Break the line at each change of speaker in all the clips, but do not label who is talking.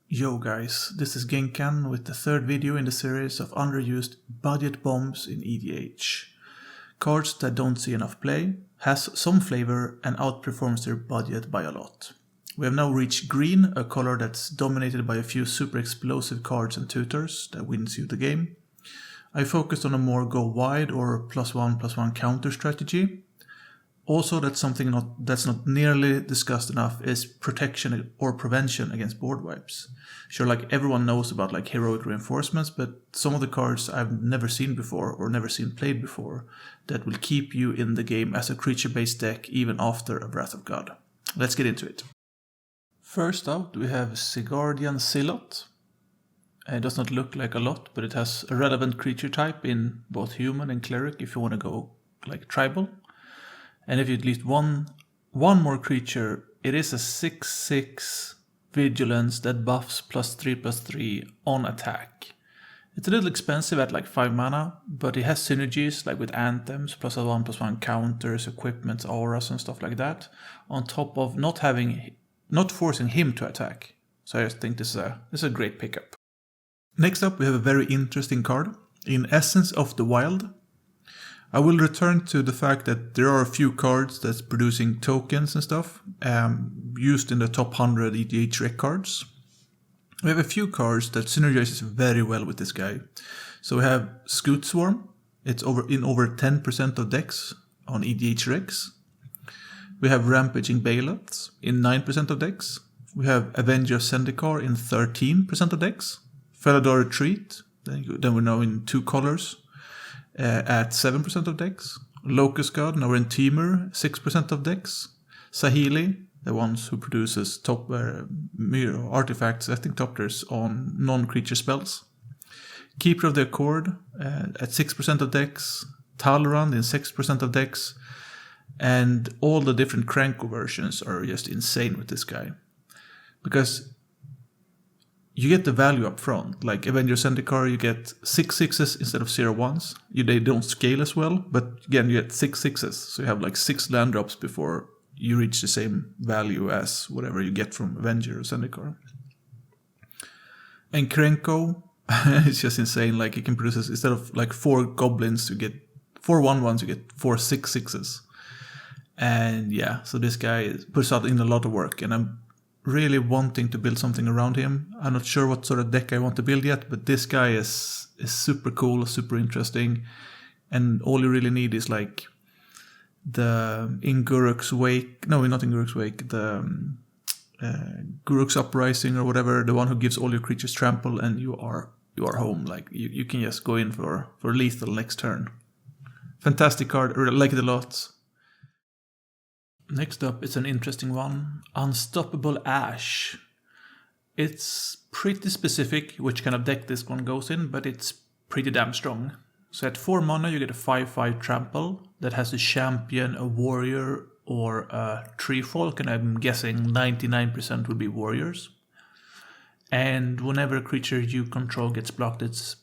Yo guys, this is GenKaan with the third video in the series of underused budget bombs in EDH. Cards that don't see enough play, has some flavor and outperforms their budget by a lot. We have now reached green, a color that's dominated by a few super explosive cards and tutors that wins you the game. I focused on a more go wide or +1/+1 counter strategy. Also, that's something that's not nearly discussed enough is protection or prevention against board wipes. Sure, like everyone knows about like heroic reinforcements, but some of the cards I've never seen before or never seen played before that will keep you in the game as a creature-based deck even after a Wrath of God. Let's get into it. First out, we have Sigardian Zealot. It does not look like a lot, but it has a relevant creature type in both human and cleric if you want to go like tribal. And if you at least one more creature, it is a 6/6 vigilance that buffs +3/+3 on attack. It's a little expensive at like 5 mana, but it has synergies like with anthems, +1/+1 counters, equipments, auras and stuff like that, on top of not forcing him to attack. So I just think this is a great pickup. Next up, we have a very interesting card, in Essence of the Wild. I will return to the fact that there are a few cards that's producing tokens and stuff used in the top 100 EDH rec cards. We have a few cards that synergizes very well with this guy. So we have Scoot Swarm. It's in over 10% of decks on EDH recs. We have Rampaging Bailouts in 9% of decks. We have Avenger of Zendikar in 13% of decks. Felidar Retreat, then we're now in 2 colors. At 7% of decks. Locust God, now we're in Temur, 6% of decks. Saheeli, the ones who produces top mirror artifacts, I think topters on non-creature spells. Keeper of the Accord at 6% of decks. Talrand in 6% of decks. And all the different Krenko versions are just insane with this guy. Because you get the value up front. Like Avenger Zendikar, you get 6/6s instead of 0/1s. They don't scale as well, but again, you get 6/6s. So you have like 6 land drops before you reach the same value as whatever you get from Avenger or Zendikar. And Krenko, it's just insane. Like you can produce, instead of like 4 goblins, you get 4 1/1s, you get 4 6/6s. And yeah, so this guy puts out in a lot of work, and I'm really wanting to build something around him. I'm not sure what sort of deck I want to build yet, but this guy is super cool, super interesting, and all you really need is like in Guruk's Wake, no, not in Guruk's Wake, the Guruk's Uprising or whatever, the one who gives all your creatures trample, and you are home. Like you can just go in for lethal next turn. Fantastic card, I like it a lot. Next up, it's an interesting one. Unstoppable Ash. It's pretty specific which kind of deck this one goes in, but it's pretty damn strong. So at 4 mana you get a 5/5 trample that has a champion, a warrior, or a tree folk, and I'm guessing 99% would be warriors. And whenever a creature you control gets blocked, it's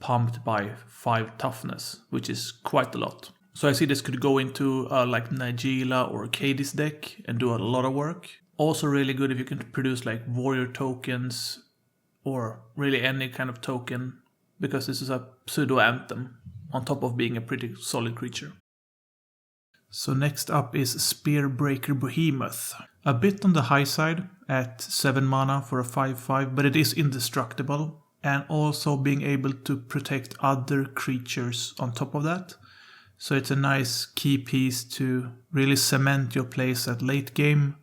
pumped by 5 toughness, which is quite a lot. So I see this could go into like Nigela or Cadis deck and do a lot of work. Also really good if you can produce like warrior tokens or really any kind of token, because this is a pseudo anthem on top of being a pretty solid creature. So next up is Spearbreaker Behemoth. A bit on the high side at 7 mana for a 5/5, but it is indestructible, and also being able to protect other creatures on top of that. So it's a nice key piece to really cement your place at late game.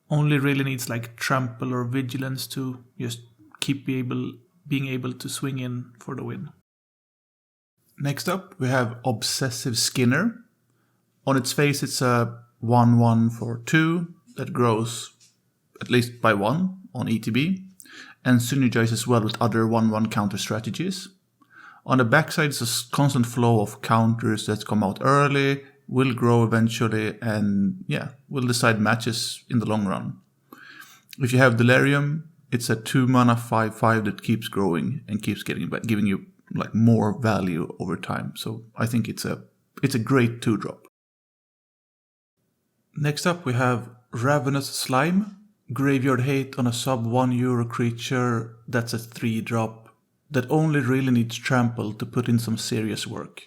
Only really needs like trample or vigilance to just keep being able to swing in for the win. Next up, we have Obsessive Skinner. On its face, it's a 1/1 for 2 that grows at least by 1 on ETB and synergizes well with other 1/1 counter strategies. On the backside, it's a constant flow of counters that come out early, will grow eventually, and yeah, will decide matches in the long run. If you have Delirium, it's a 2 mana 5/5 that keeps growing and keeps giving you like more value over time. So I think it's a great 2-drop. Next up, we have Ravenous Slime. graveyard hate on a sub €1 creature that's a 3-drop that only really needs trample to put in some serious work.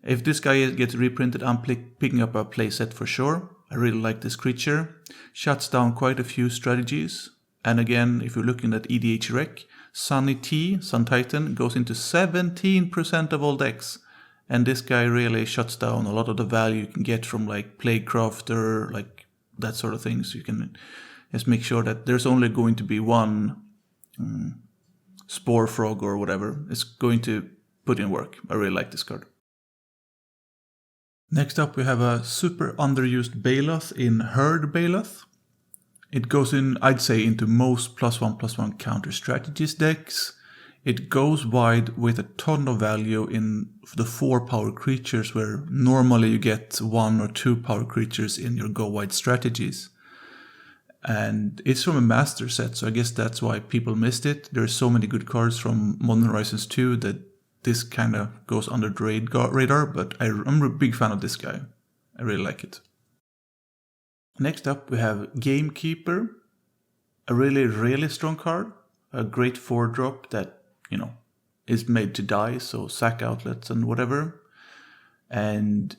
If this guy gets reprinted, I'm picking up a playset for sure. I really like this creature. Shuts down quite a few strategies. And again, if you're looking at EDH rec, Sunny T, Sun Titan, goes into 17% of all decks. And this guy really shuts down a lot of the value you can get from like Plague Crafter, like that sort of thing. So you can just make sure that there's only going to be one Spore Frog or whatever. It's going to put in work. I really like this card. Next up we have a super underused Baloth in Herd Baloth. It goes in, I'd say, into most +1/+1 counter strategies decks. It goes wide with a ton of value in the 4 power creatures where normally you get 1 or 2 power creatures in your go wide strategies. And it's from a master set, so I guess that's why people missed it. There's so many good cards from Modern Horizons 2 that this kind of goes under the radar, but I'm a big fan of this guy. I really like it. Next up we have Gamekeeper, a really, really strong card. A great 4-drop that, is made to die, so sack outlets and whatever. And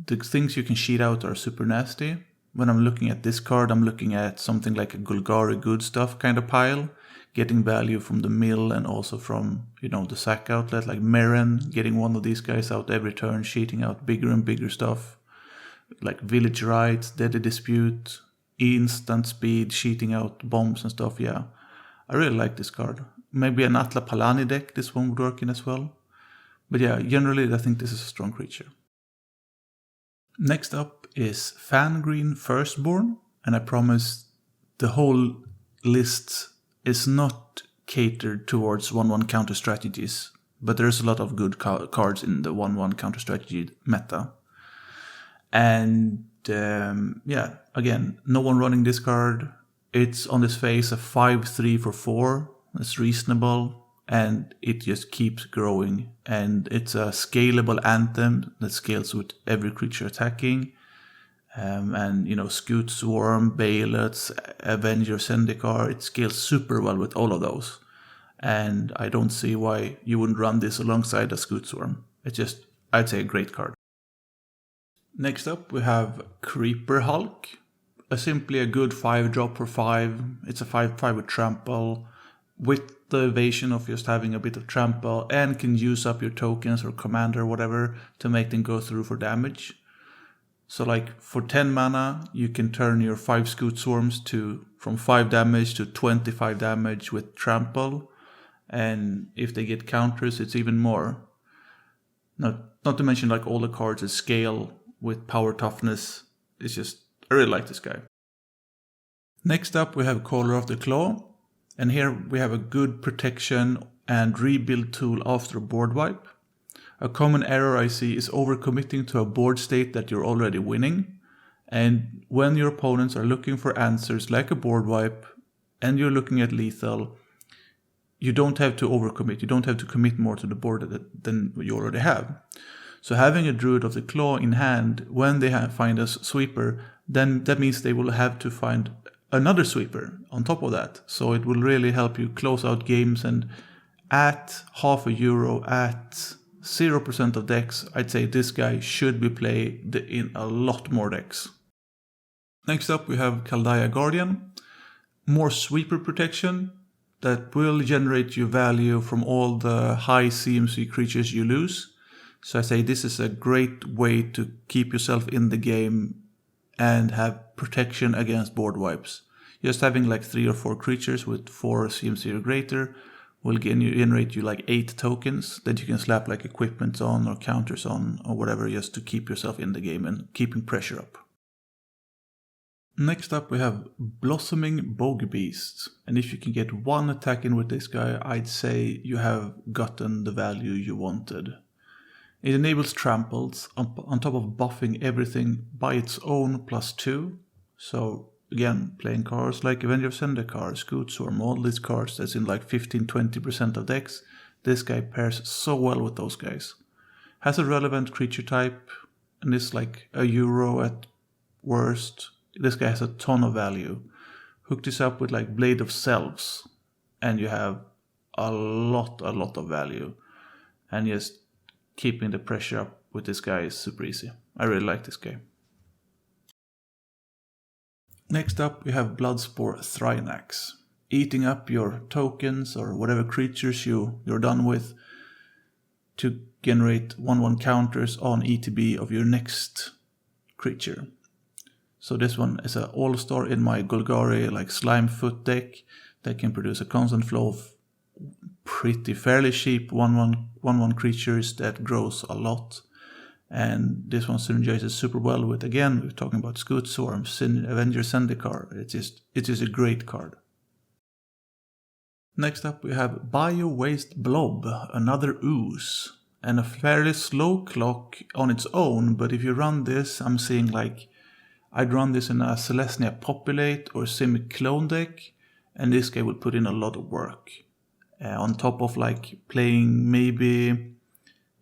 the things you can sheet out are super nasty. When I'm looking at this card, I'm looking at something like a Golgari good stuff kind of pile. Getting value from the mill and also from, the sack outlet, like Meren, getting one of these guys out every turn, sheeting out bigger and bigger stuff. Like Village Rites, Deadly Dispute, instant speed, sheeting out bombs and stuff, yeah. I really like this card. Maybe an Atla Palani deck, this one would work in as well. But yeah, generally I think this is a strong creature. Next up is Fangreen Firstborn, and I promise the whole list is not catered towards 1/1 counter strategies, but there's a lot of good cards in the 1/1 counter strategy meta. And again, no one running this card. It's on its face a 5/3 for 4. It's reasonable, and it just keeps growing. And it's a scalable anthem that scales with every creature attacking. Scoot Swarm, Baloths, Avenger, Zendikar, it scales super well with all of those. And I don't see why you wouldn't run this alongside a Scoot Swarm. It's just, I'd say, a great card. Next up we have Creeper Hulk. Simply a good 5-drop for 5. It's a 5/5 with trample, with the evasion of just having a bit of trample, and can use up your tokens or commander or whatever to make them go through for damage. So like for 10 mana, you can turn your 5 Scoot Swarms from 5 damage to 25 damage with trample. And if they get counters, it's even more. Not to mention like all the cards that scale with power toughness. It's just, I really like this guy. Next up we have Caller of the Claw. And here we have a good protection and rebuild tool after a board wipe. A common error I see is overcommitting to a board state that you're already winning. And when your opponents are looking for answers like a board wipe and you're looking at lethal, you don't have to overcommit. You don't have to commit more to the board than you already have. So having a Druid of the Claw in hand when they find a sweeper, then that means they will have to find another sweeper on top of that. So it will really help you close out games, and at €0.5, at 0% of decks, I'd say this guy should be played in a lot more decks. Next up we have Kaldaya Guardian. More sweeper protection that will generate you value from all the high CMC creatures you lose. So I say this is a great way to keep yourself in the game and have protection against board wipes. Just having like 3 or 4 creatures with 4 CMC or greater will generate you like 8 tokens that you can slap like equipments on or counters on or whatever, just to keep yourself in the game and keeping pressure up. Next up we have Blossoming Bogebeast, and if you can get 1 attack in with this guy, I'd say you have gotten the value you wanted. It enables tramples on top of buffing everything by its own +2. So again, playing cards like Avenger of Zendikar, Scoot Swarm, all these cards that's in like 15-20% of decks, this guy pairs so well with those guys. Has a relevant creature type and is like a euro at worst. This guy has a ton of value. Hook this up with like Blade of Selves and you have a lot of value. And just keeping the pressure up with this guy is super easy. I really like this guy. Next up we have Bloodspore Thrynax. Eating up your tokens or whatever creatures you're done with to generate 1/1 counters on ETB of your next creature. So this one is an all-star in my Golgari like Slimefoot deck that can produce a constant flow of pretty fairly cheap 1/1 creatures that grows a lot. And this one synergizes super well with, again, we're talking about Scoot Swarm, Avenger Zendikar. It is a great card. Next up we have Bio-Waste Blob, another ooze, and a fairly slow clock on its own, but if you run this, I'm seeing like, I'd run this in a Celestia Populate or Simic Clone deck, and this guy will put in a lot of work. On top of like playing maybe,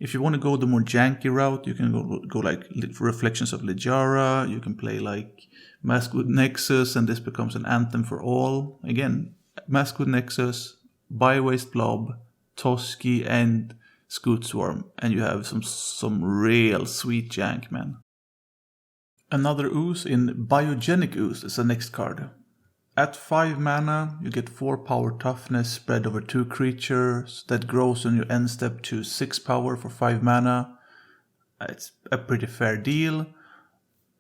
if you want to go the more janky route, you can go like Reflections of Ligiara, you can play like Maskwood Nexus, and this becomes an anthem for all. Again, Maskwood Nexus, Bio-Waste Blob, Toski, and Scoot Swarm, and you have some real sweet jank, man. Another ooze in Biogenic Ooze is the next card. At 5 mana, you get 4 power toughness spread over 2 creatures that grows on your end step to 6 power for 5 mana. It's a pretty fair deal.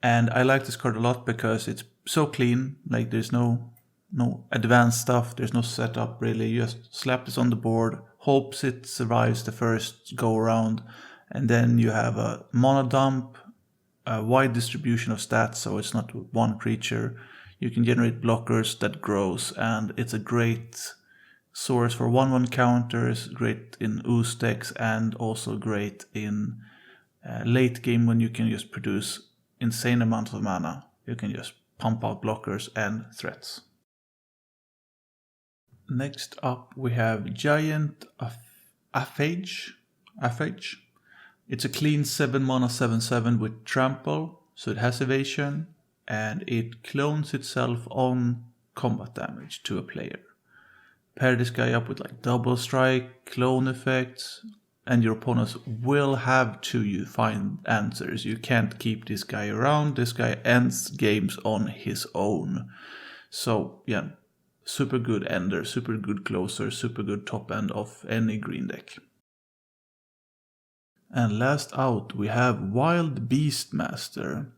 And I like this card a lot because it's so clean. Like there's no advanced stuff, there's no setup really. You just slap this on the board, hopes it survives the first go around, and then you have a mana dump, a wide distribution of stats, so it's not one creature. You can generate blockers that grows, and it's a great source for 1/1 counters, great in ooze decks, and also great in late game when you can just produce insane amounts of mana. You can just pump out blockers and threats. Next up we have Giant Aphage. It's a clean 7 mana 7/7 with trample, so it has evasion, and it clones itself on combat damage to a player. Pair this guy up with like double strike, clone effects, and your opponents will have to find answers. You can't keep this guy around. This guy ends games on his own. So yeah, super good ender, super good closer, super good top end of any green deck. And last out we have Wild Beastmaster.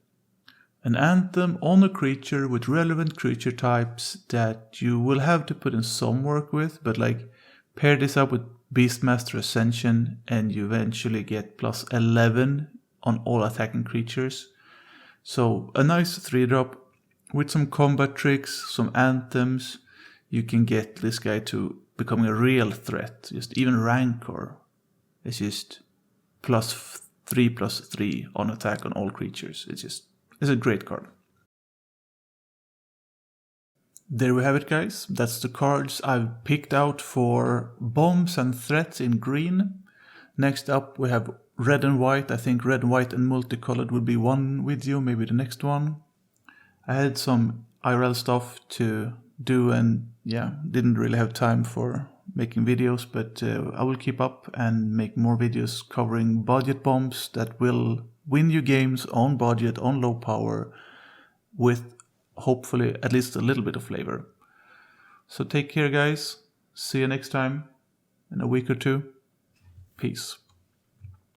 An anthem on a creature with relevant creature types that you will have to put in some work with, but like pair this up with Beastmaster Ascension and you eventually get +11 on all attacking creatures. So a nice 3-drop with some combat tricks, some anthems. You can get this guy to becoming a real threat. Just even Rancor is just +3/+3 on attack on all creatures. It's a great card. There we have it, guys. That's the cards I've picked out for bombs and threats in green. Next up we have red and white. I think red, white and multicolored will be one video, maybe the next one. I had some IRL stuff to do and yeah, didn't really have time for making videos, but I will keep up and make more videos covering budget bombs that will win you games on budget, on low power, with hopefully at least a little bit of flavor. So take care, guys. See you next time in a week or two. Peace.